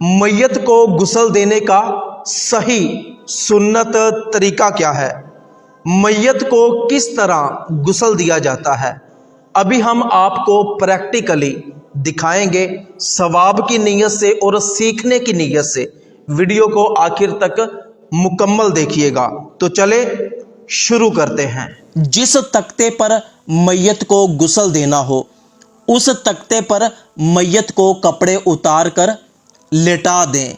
मैयत को गुस्ल देने का सही सुन्नत तरीका क्या है? मैयत को किस तरह गुस्ल दिया जाता है? अभी हम आपको प्रैक्टिकली दिखाएंगे सवाब की नीयत से और सीखने की नीयत से। वीडियो को आखिर तक मुकम्मल देखिएगा। तो चले शुरू करते हैं। जिस तख्ते पर मैयत को गुस्ल देना हो उस तख्ते पर मैयत को कपड़े उतार कर लेटा दें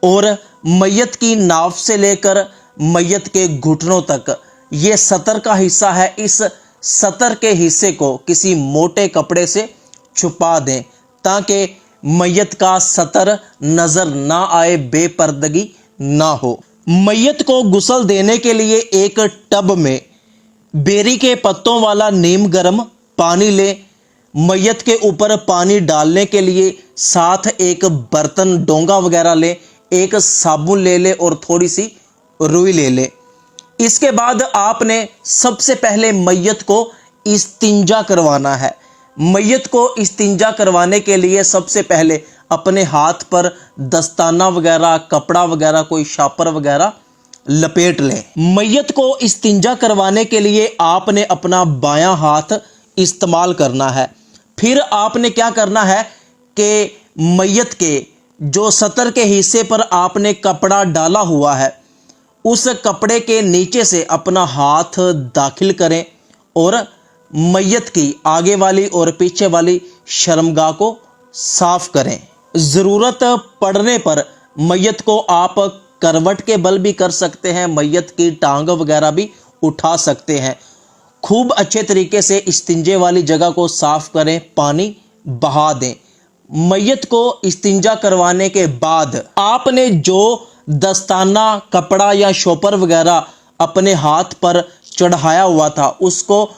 और मैयत की नाफ से लेकर मैयत के घुटनों तक ये सतर का हिस्सा है, इस सतर के हिस्से को किसी मोटे कपड़े से छुपा दें ताकि मैयत का सतर नजर ना आए, बेपर्दगी ना हो। मैयत को गुस्ल देने के लिए एक टब में बेरी के पत्तों वाला नीम गर्म पानी लें। मैयत के ऊपर पानी डालने के लिए साथ एक बर्तन, डोंगा वगैरह ले, एक साबुन ले ले और थोड़ी सी रुई ले ले। इसके बाद आपने सबसे पहले मैयत को इस्तिंजा करवाना है। मैयत को इस्तिंजा करवाने के लिए सबसे पहले अपने हाथ पर दस्ताना वगैरह, कपड़ा वगैरह, कोई शापर वगैरह लपेट लें। मैयत को इस्तिंजा करवाने के लिए आपने अपना बायां हाथ इस्तेमाल करना है। फिर आपने क्या करना है कि मैयत के जो सतर के हिस्से पर आपने कपड़ा डाला हुआ है उस कपड़े के नीचे से अपना हाथ दाखिल करें और मैयत की आगे वाली और पीछे वाली शर्मगाह को साफ करें। ज़रूरत पड़ने पर मैयत को आप करवट के बल भी कर सकते हैं, मैयत की टांग वगैरह भी उठा सकते हैं। खूब अच्छे तरीके से इस्तिंजे वाली जगह को साफ करें, पानी बहा दें। मैयत को इस्तिंजा करवाने के बाद आपने जो दस्ताना, कपड़ा या शोपर वगैरह अपने हाथ पर चढ़ाया हुआ था उसको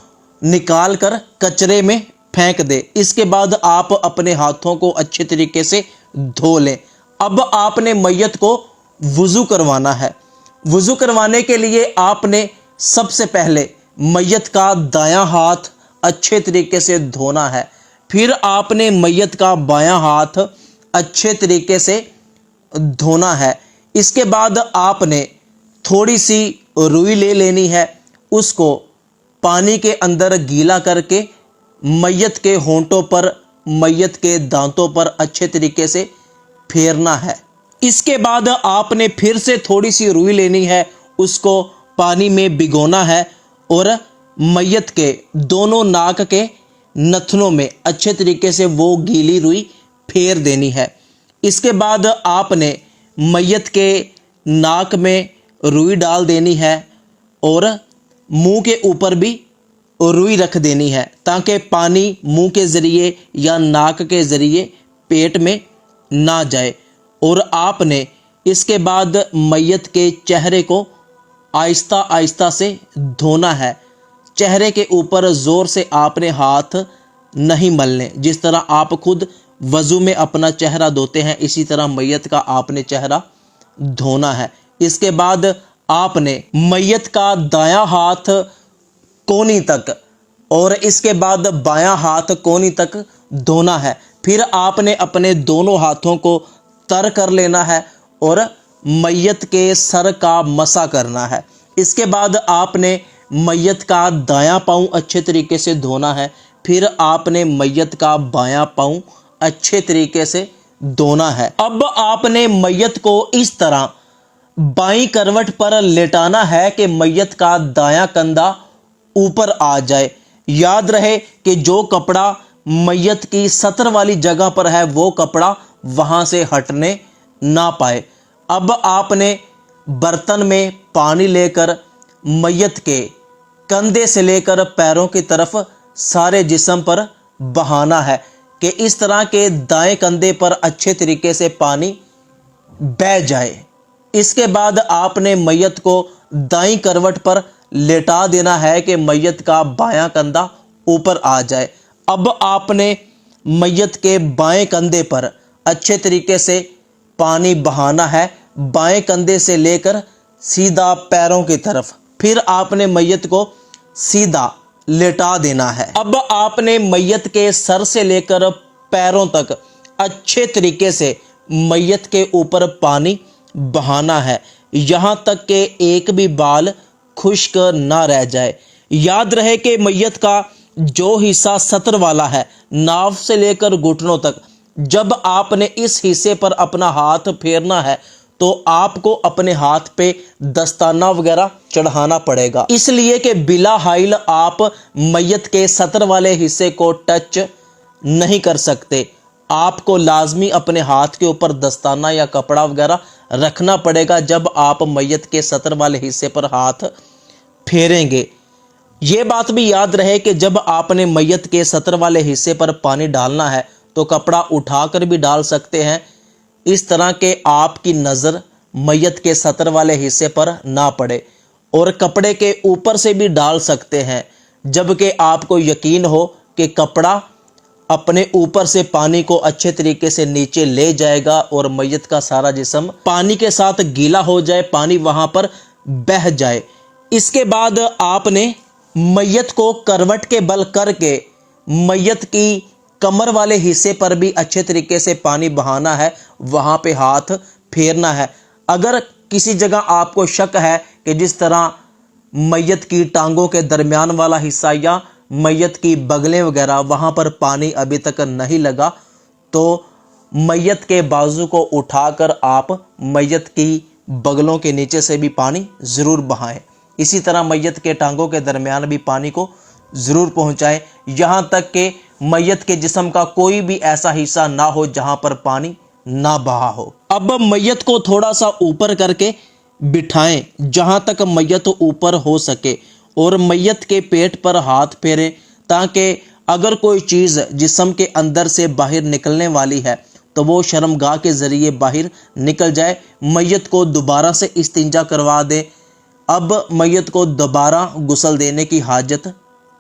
निकाल कर कचरे में फेंक दे। इसके बाद आप अपने हाथों को अच्छे तरीके से धो लें। अब आपने मैयत को वुज़ू करवाना है। वुज़ू करवाने के लिए आपने सबसे पहले मैयत का दायां हाथ अच्छे तरीके से धोना है। फिर आपने मैयत का बायां हाथ अच्छे तरीके से धोना है। इसके बाद आपने थोड़ी सी रुई ले लेनी है, उसको पानी के अंदर गीला करके मैयत के होंठों पर, मैयत के दांतों पर अच्छे तरीके से फेरना है। इसके बाद आपने फिर से थोड़ी सी रुई लेनी है, उसको पानी में भिगोना है और मैयत के दोनों नाक के नथनों में अच्छे तरीके से वो गीली रुई फेर देनी है। इसके बाद आपने मैयत के नाक में रुई डाल देनी है और मुंह के ऊपर भी रुई रख देनी है ताकि पानी मुंह के ज़रिए या नाक के ज़रिए पेट में ना जाए। और आपने इसके बाद मैयत के चेहरे को आहिस्ता आहिस्ता से धोना है। चेहरे के ऊपर ज़ोर से आपने हाथ नहीं मलने। जिस तरह आप खुद वज़ू में अपना चेहरा धोते हैं इसी तरह मैयत का आपने चेहरा धोना है। इसके बाद आपने मैयत का दायां हाथ कोहनी तक और इसके बाद बायां हाथ कोहनी तक धोना है। फिर आपने अपने दोनों हाथों को तर कर लेना है और मैयत के सर का मसा करना है। इसके बाद आपने मैयत का दायां पाँव अच्छे तरीके से धोना है। फिर आपने मैयत का बायां पाँव अच्छे तरीके से धोना है। अब आपने मैयत को इस तरह बाईं करवट पर लेटाना है कि मैयत का दायां कंधा ऊपर आ जाए। याद रहे कि जो कपड़ा मैयत की सतर वाली जगह पर है वो कपड़ा वहां से हटने ना पाए। अब आपने बर्तन में पानी लेकर मैयत के कंधे से लेकर पैरों की तरफ सारे जिस्म पर बहाना है कि इस तरह के दाएं कंधे पर अच्छे तरीके से पानी बह जाए। इसके बाद आपने मैयत को दाईं करवट पर लेटा देना है कि मैयत का बायां कंधा ऊपर आ जाए। अब आपने मैयत के बाएं कंधे पर अच्छे तरीके से पानी बहाना है, बाएं कंधे से लेकर सीधा पैरों की तरफ। फिर आपने मैयत को सीधा लेटा देना है। अब आपने मैयत के सर से लेकर पैरों तक अच्छे तरीके से मैयत के ऊपर पानी बहाना है, यहाँ तक कि एक भी बाल खुश्क ना रह जाए। याद रहे कि मैयत का जो हिस्सा सतर वाला है, नाव से लेकर घुटनों तक, जब आपने इस हिस्से पर अपना हाथ फेरना है तो आपको अपने हाथ पे दस्ताना वगैरह चढ़ाना पड़ेगा, इसलिए कि बिला हाइल आप मैयत के सतर वाले हिस्से को टच नहीं कर सकते। आपको लाजमी अपने हाथ के ऊपर दस्ताना या कपड़ा वगैरह रखना पड़ेगा जब आप मैयत के सतर वाले हिस्से पर हाथ फेरेंगे। ये बात भी याद रहे कि जब आपने मैयत के सतर वाले हिस्से पर पानी डालना है तो कपड़ा उठाकर भी डाल सकते हैं, इस तरह के आपकी नज़र मैयत के सतर वाले हिस्से पर ना पड़े, और कपड़े के ऊपर से भी डाल सकते हैं जबकि आपको यकीन हो कि कपड़ा अपने ऊपर से पानी को अच्छे तरीके से नीचे ले जाएगा और मैयत का सारा जिस्म पानी के साथ गीला हो जाए, पानी वहां पर बह जाए। इसके बाद आपने मैयत को करवट के बल करके मैयत की कमर वाले हिस्से पर भी अच्छे तरीके से पानी बहाना है, वहां पे हाथ फेरना है। अगर किसी जगह आपको शक है कि जिस तरह मैयत की टांगों के दरमियान वाला हिस्सा या मैयत की बगलें वगैरह वहां पर पानी अभी तक नहीं लगा, तो मैयत के बाजू को उठाकर आप मैयत की बगलों के नीचे से भी पानी ज़रूर बहाएं। इसी तरह मैयत के टांगों के दरमियान भी पानी को ज़रूर पहुंचाएं, यहाँ तक कि मैयत के जिस्म का कोई भी ऐसा हिस्सा ना हो जहां पर पानी ना बहा हो। अब मैयत को थोड़ा सा ऊपर करके बिठाएं जहां तक मैयत ऊपर हो सके, और मैयत के पेट पर हाथ फेरें ताकि अगर कोई चीज़ जिस्म के अंदर से बाहर निकलने वाली है तो वो शर्मगाह के ज़रिए बाहर निकल जाए। मैयत को दोबारा से इस्तिंजा करवा दें। अब मैयत को दोबारा गुस्ल देने की हाजत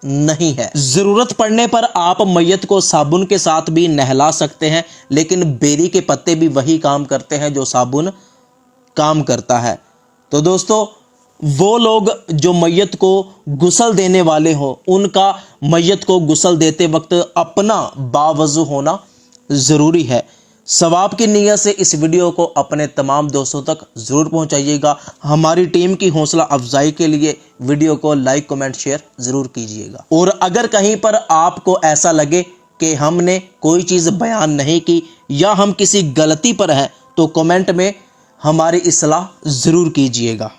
नहीं है। ज़रूरत पड़ने पर आप मैयत को साबुन के साथ भी नहला सकते हैं, लेकिन बेरी के पत्ते भी वही काम करते हैं जो साबुन काम करता है। तो दोस्तों, वो लोग जो मैयत को गुस्ल देने वाले हो, उनका मैयत को गुस्ल देते वक्त अपना बावज़ू होना ज़रूरी है। सवाब की नीयत से इस वीडियो को अपने तमाम दोस्तों तक ज़रूर पहुंचाइएगा। हमारी टीम की हौसला अफजाई के लिए वीडियो को लाइक, कमेंट, शेयर ज़रूर कीजिएगा। और अगर कहीं पर आपको ऐसा लगे कि हमने कोई चीज़ बयान नहीं की या हम किसी गलती पर हैं तो कमेंट में हमारी इस्लाह ज़रूर कीजिएगा।